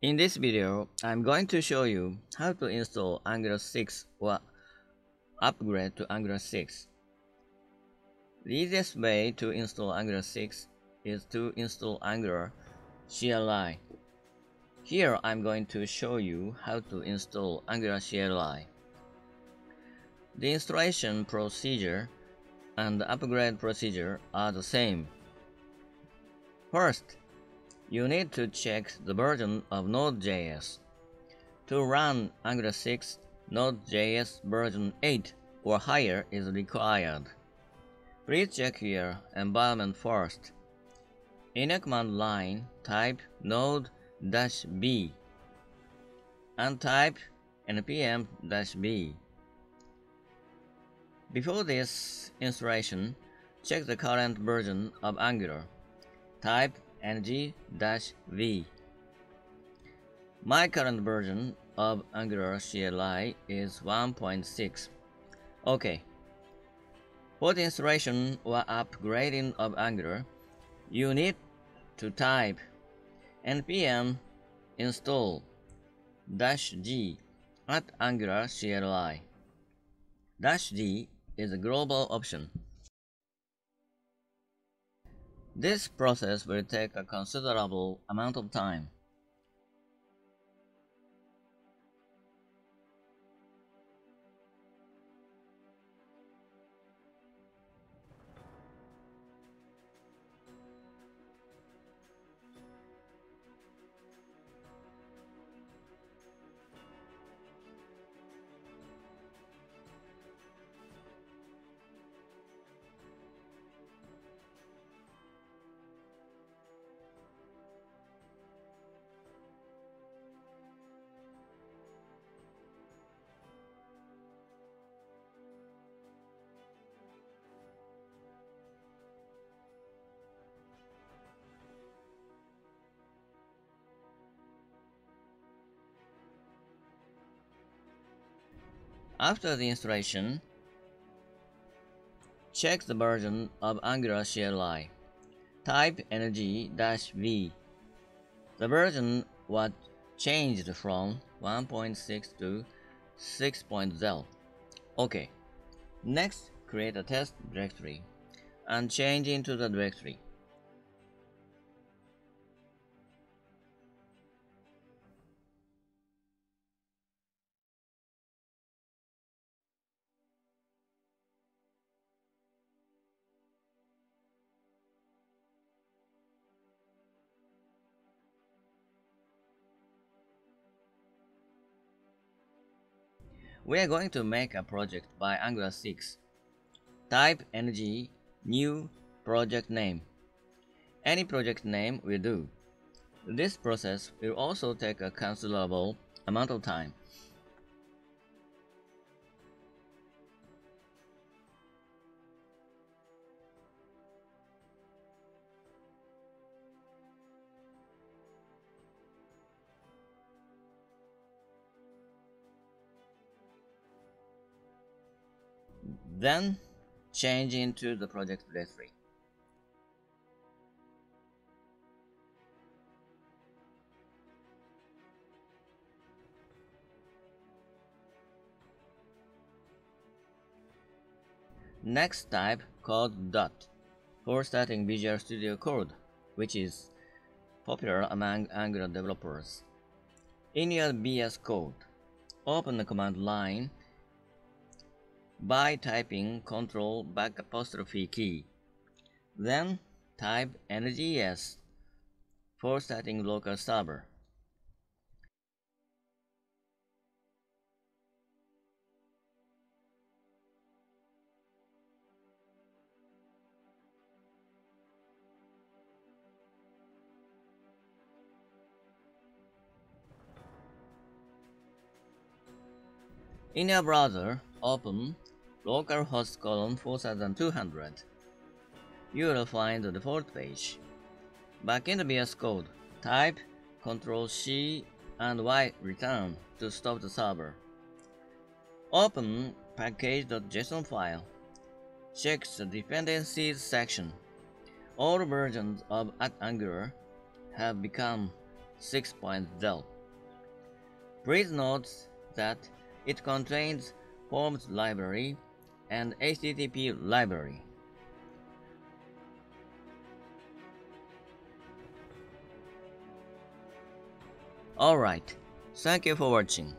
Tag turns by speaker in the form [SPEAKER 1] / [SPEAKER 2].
[SPEAKER 1] In this video, I'm going to show you how to install Angular 6 or upgrade to Angular 6. The easiest way to install Angular 6 is to install Angular CLI. Here I'm going to show you how to install Angular CLI. The installation procedure and the upgrade procedure are the same. First, you need to check the version of Node.js. To run Angular 6, Node.js version 8 or higher is required. Please check your environment first. In a command line, type node-b and type npm-b. Before this installation, check the current version of Angular. Type ng-v. My current version of Angular CLI is 1.6. OK. For the installation or upgrading of Angular, you need to type npm install -g at Angular CLI. -g is a global option. This process will take a considerable amount of time. After the installation, check the version of Angular CLI. Type ng-v. The version was changed from 1.6 to 6.0. OK. Next, create a test directory and change into the directory. We are going to make a project by Angular 6. Type ng new project name. Any project name will do. This process will also take a considerable amount of time. Then, change into the project directory. Next, type code dot for starting Visual Studio Code, which is popular among Angular developers. In your VS Code, open the command line by typing Ctrl key. Then type ngs for starting local server. In your browser, open localhost 4200. You will find the default page. Back in the VS Code, type Ctrl-C and Y return to stop the server. Open package.json file. Check the dependencies section. All versions of Angular have become 6.0. Please note that it contains Forms library and HTTP library. Alright, thank you for watching.